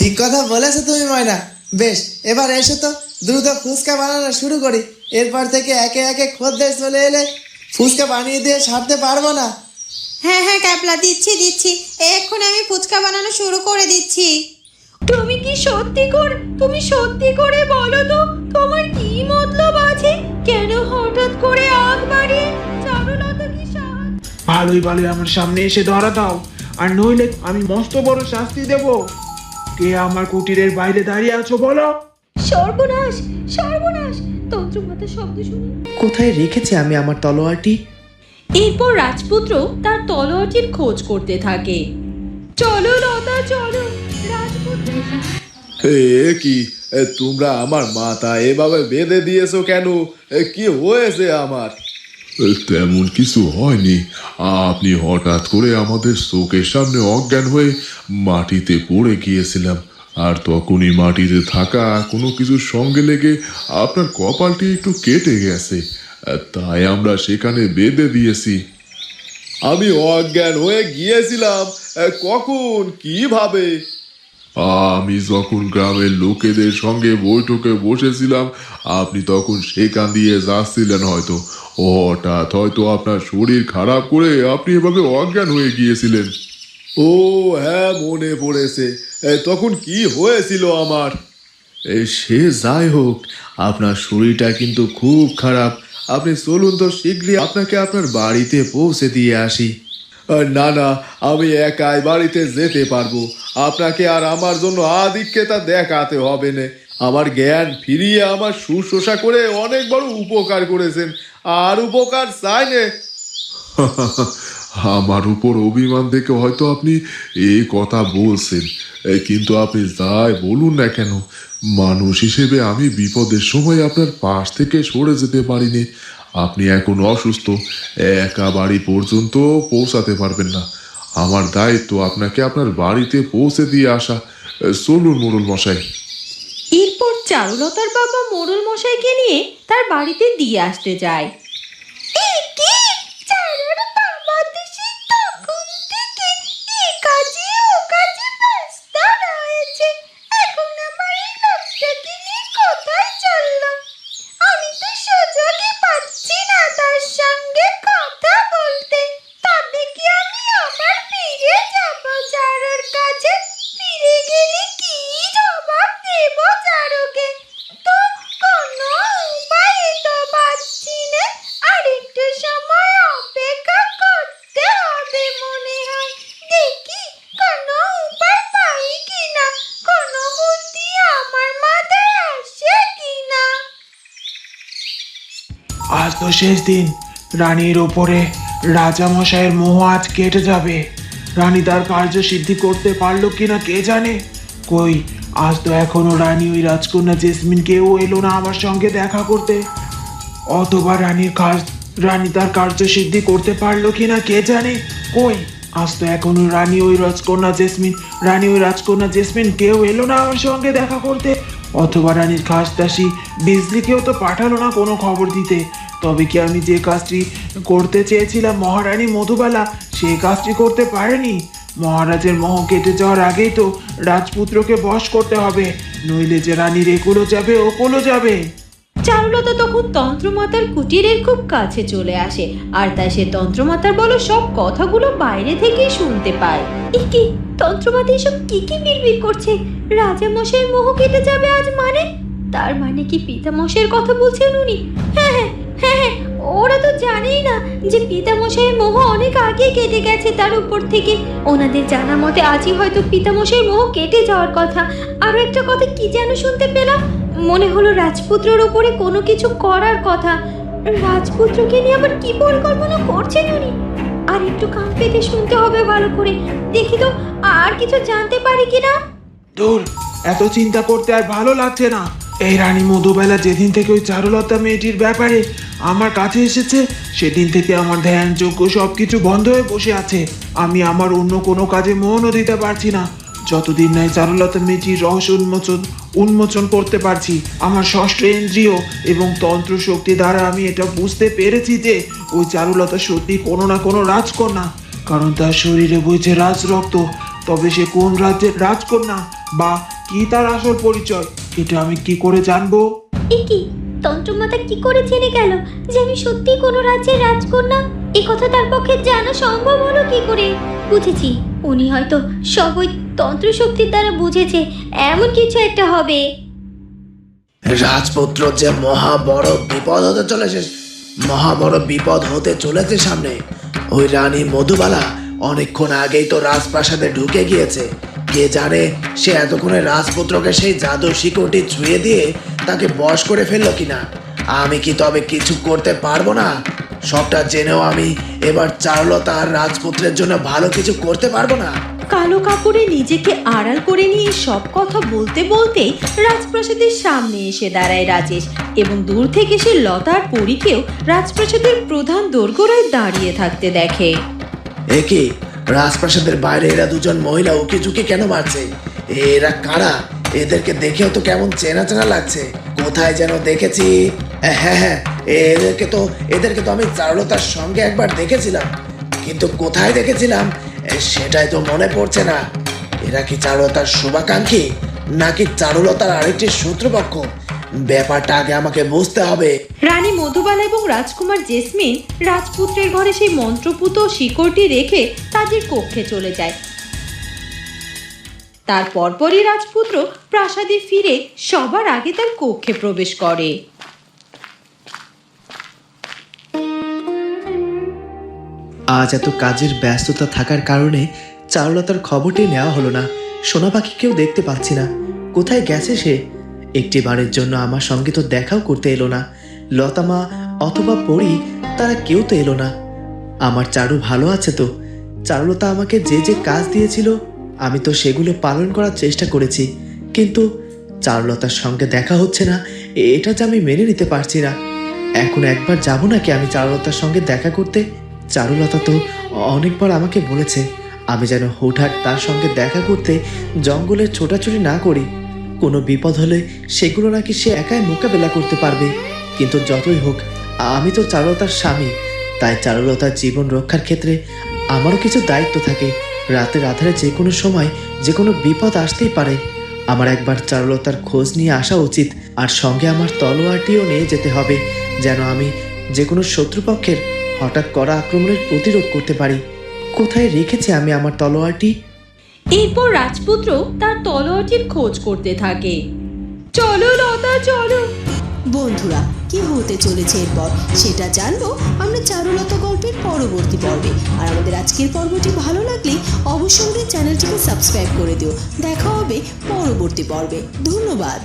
ঠিক কথা বলেছো তুমি ময়না। বেশ, এবার এসো তো দ্রুত ফুচকা বানানো শুরু করি। এরপর থেকে একে একে খদ্দের চলে এলে ফুচকা বানিয়ে দিয়ে ছাড়তে পারবো না। হ্যাঁ হ্যাঁ ক্যাপলা, দিচ্ছি দিচ্ছি, এক্ষুনি আমি ফুচকা বানানো শুরু করে দিচ্ছি। তুমি সত্যি করে বলো তো, তোমার কি মতলব আছে? কেন হঠাৎ করে আগ বাড়িয়ে চারুলতা কি ভালোই আমার সামনে এসে ধরা দাও, আর নইলে আমি মস্ত বড় শাস্তি দেব। কে আমার কুটিরের বাইরে দাঁড়িয়ে আছো বলো? সর্বনাশ সর্বনাশ! তন্ত্রমাতা শব্দ শুনি। কোথায় রেখেছি আমি আমার তলোয়ারটি? এরপর রাজপুত্র তার তলোয়ারটির খোঁজ করতে থাকে। চলো লতা চলো, রাজপুত্র। কি তোমরা আমার মাথা এভাবে বেঁধে দিয়েছো কেন? কি হয়েছে আমার? তেমন কিছু হয়নি। আপনি হঠাৎ করে আমাদের চোখের সামনে অজ্ঞান হয়ে মাটিতে পড়ে গিয়েছিলাম, আর তখনই মাটিতে থাকা কোনো কিছুর সঙ্গে লেগে আপনার কপালটি একটু কেটে গেছে, তাই আমরা সেখানে বেঁধে দিয়েছি। আমি অজ্ঞান হয়ে গিয়েছিলাম কখন, কিভাবে? আমি যখন গ্রামের লোকেদের সঙ্গে বৈঠকে বসেছিলাম, আপনি তখন সেখান দিয়ে যাচ্ছিলেন, হঠাৎ হয়তো আপনার শরীর খারাপ করে আপনি এভাবে অজ্ঞান হয়ে গিয়েছিলেন। ও হ্যাঁ, মনে পড়েছে। তখন কি হয়েছিল আমার? সে যাই হোক, আপনার শরীরটা কিন্তু খুব খারাপ। আপনি চলুন তো, শীঘ্রই আপনাকে আপনার বাড়িতে পৌঁছে দিয়ে আসি। না না, আমি একাই বাড়িতে যেতে পারবো। আপনাকে আর আমার জন্য আধিক্যতা দেখাতে হবে না। আমার জ্ঞান ফিরিয়ে আমার শুশ্রূষা করে অনেক বড় উপকার করেছেন, আর উপকার চাই না। আমার উপর অভিমান দেখে হয়তো আপনি এই কথা বলছেন, কিন্তু আপনি যাই বলুন না কেন, মানুষ হিসেবে আমি বিপদের সময় আপনার পাশ থেকে সরে যেতে পারিনি। আপনি এখন অসুস্থ, একা বাড়ি পর্যন্ত পৌঁছাতে পারবেন না। আমার দায়িত্ব আপনাকে আপনার বাড়িতে পৌঁছে দিয়ে আসা। চলুন মোড়ল মশাই। এরপর চারুলতার বাবা মোড়ল মশাইকে নিয়ে তার বাড়িতে দিয়ে আসতে যায়। আজ তো শেষ দিন। রানীর ওপরে রাজামশাইয়ের মোহ আজ কেটে যাবে। রানী তার কার্য সিদ্ধি করতে পারলো কিনা কে জানে। কই, আজ তো এখনো রানী ওই রাজকন্যা জেসমিন কেউ এলো না আমার সঙ্গে দেখা করতে। অথবা রানী তার কার্য সিদ্ধি করতে পারলো কিনা কে জানে। কই, আজ তো এখনো রানী ওই রাজকন্যা জেসমিন কেউ এলো না আমার সঙ্গে দেখা করতে। অথবা রানীর খাস দাসী বিজলিকেও তো পাঠালো না কোনো খবর দিতে। তবে কি আমি যে কাজটি করতে চেয়েছিলাম মহারানী মধুবালা, সেই কাজটি করতে পারেনি। মহারাজের মোহ কেটে যাওয়ার আগেই তো রাজপুত্রকে বশ করতে হবে, নইলে যে রানীর একুলো যাবে ওকুলো যাবে। চারুলতা তখন তন্ত্রমাতার কুটিরের খুব কাছে চলে আসে, আর তাই সে তন্ত্রমাতার বলো সব কথাগুলো বাইরে থেকেই শুনতে পায়। কি তন্ত্রমাতা এসব কি বিড়বিড় করছে? রাজা মশাইয়ের মোহ কেটে যাবে আজ, মানে তার মানে কি পিতামশাইয়ের কথা বলছেন উনি? হ্যাঁ হ্যাঁ হ্যাঁ হ্যাঁ, ওরা তো জানেই না যে পিতামশাইয়ের মোহ অনেক আগে কেটে গেছে তার উপর থেকে। ওনাদের জানা মতে আজই হয়তো পিতামশাইয়ের মোহ কেটে যাওয়ার কথা। আরো একটা কথা কি যেন শুনতে পেলাম, মনে হলো রাজপুত্রের উপরে কোনো কিছু করার কথা। রাজপুত্রকে নিয়ে আবার কি পরিকল্পনা করছেন উনি? আর একটু কান পেতে শুনতে হবে ভালো করে, দেখি তো আর কিছু জানতে পারি কিনা। দূর, এত চিন্তা করতে আর ভালো লাগছে না। এই রানী মধুবালা যেদিন থেকে ওই চারুলতা মেয়েটির ব্যাপারে আমার কাছে এসেছে, সেদিন থেকে আমার ধ্যানযোগ্য সবকিছু বন্ধ হয়ে বসে আছে। আমি আমার অন্য কোনো কাজে মনও দিতে পারছি না, যতদিন নাই চারুলতা মেয়েটির রহস্য উন্মোচন করতে পারছি। আমার ষষ্ঠ ইন্দ্রিয় এবং তন্ত্র শক্তি দ্বারা আমি এটা বুঝতে পেরেছি যে ওই চারুলতা সত্যি কোনো না কোনো রাজকন্যা, কারণ তার শরীরে বইছে রাজ রক্ত। তবে সে কোন রাজ্যের রাজকন্যা বা কি তার আসল পরিচয়, এটা আমি কি করে জানবো? কি তন্ত্রমাতা কি করে জেনে গেল যে আমি সত্যি কোনো রাজ্যের রাজকন্যা? এই কথা তার পক্ষে জানা সম্ভব হলো কি করে? বুঝেছি, উনি হয়তো সব ওই তন্ত্র শক্তির দ্বারা বুঝেছে এমন কিছু একটা হবে। রাজপুত্র যে মহা বড় বিপদ হতে চলেছে সামনে। ওই রানী মধুবালা অনেকক্ষণ আগেই তো রাজপ্রাসাদে ঢুকে গিয়েছে। কে জানে সে এতক্ষণে রাজপুত্রকে সেই জাদু শিকড়টি ছুঁয়ে দিয়ে তাকে বশ করে ফেললো কিনা। আমি কি তবে কিছু করতে পারবো না? সবটা জেনেও আমি এবার চারুলতা আর রাজপুত্রের জন্য ভালো কিছু করতে পারবো না। কালো কাপড়ে নিজেকে আড়াল করে নিয়ে সব কথা বলতে বলতেই রাজপ্রাসাদের সামনে এসে দাঁড়ায় রাজেশ এবং দূর থেকে সে লতার পরীকেও রাজপ্রাসাদের প্রধান দোরগোড়ায় দাঁড়িয়ে থাকতে দেখে। একে রাজপ্রাসাদের বাইরে এরা দুজন মহিলা উকি ঝুঁকি কেন মারছে? এরা কারা? এদেরকে দেখেও তো কেমন চেনা চেনা লাগছে, কোথায় যেন দেখেছি। হ্যাঁ, এদেরকে তো আমি চারুলতার সঙ্গে একবার দেখেছিলাম, কিন্তু কোথায় দেখেছিলাম সেটাই তো মনে পড়ছে না। এরা কি চারুলতার শুভাকাঙ্ক্ষী নাকি চারুলতার আরেকটি শত্রুপক্ষ? ব্যাপারটা আগে আমাকে বুঝতে হবে। রানী মধুবালা এবং রাজকুমার জেসমিন রাজপুত্রের ঘরে সেই মন্ত্রপুত শিকড়টি রেখে তাদের কক্ষে চলে যায়। তার পরপরই রাজপুত্র প্রাসাদে ফিরে সবার আগে তার কক্ষে প্রবেশ করে। আজ এত কাজের ব্যস্ততা থাকার কারণে চারুলতার খবরটি নেওয়া হলো না। সোনা পাখিকেও দেখতে পাচ্ছি না, কোথায় গেছে সে? একটি বারের জন্য আমার সঙ্গে তো দেখাও করতে এলো না। লতামা অথবা পরি তারা কেউ তো এলো না। আমার চারু ভালো আছে তো? চারুলতা আমাকে যে যে কাজ দিয়েছিল আমি তো সেগুলো পালন করার চেষ্টা করেছি, কিন্তু চারুলতার সঙ্গে দেখা হচ্ছে না, এটা যে আমি মেনে নিতে পারছি না। এখন একবার যাব নাকি আমি চারুলতার সঙ্গে দেখা করতে? চারুলতা তো অনেকবার আমাকে বলেছে আমি যেন হুটহাট তার সঙ্গে দেখা করতে জঙ্গলে ছোটাছুটি না করি। কোনো বিপদ হলে সেগুলো নাকি সে একাই মোকাবেলা করতে পারবে। কিন্তু যতই হোক আমি তো চারুলতার স্বামী, তাই চারুলতার জীবন রক্ষার ক্ষেত্রে আমারও কিছু দায়িত্ব থাকে। রাতের আধারে যে কোনো সময় যে কোনো বিপদ আসতেই পারে। আমার একবার চারুলতার খোঁজ নিয়ে আসা উচিত, আর সঙ্গে আমার তলোয়ারটিও নিয়ে যেতে হবে, যেন আমি যে কোনো শত্রুপক্ষের হঠাৎ করা আক্রমণের প্রতিরোধ করতে পারি। কোথায় রেখেছি আমি আমার তলোয়ারটি? এরপর রাজপুত্র তার তলোয়ারটির খোঁজ করতে থাকে। চলো লতা, চলো। বন্ধুরা, কি হতে চলেছে এরপর সেটা জানবো আমরা চারুলতা গল্পের পরবর্তী পর্বে। আর আমাদের আজকের পর্বটি ভালো লাগলে অবশ্যই আমাদের চ্যানেলটিকে সাবস্ক্রাইব করে দিও। দেখা হবে পরবর্তী পর্বে। ধন্যবাদ।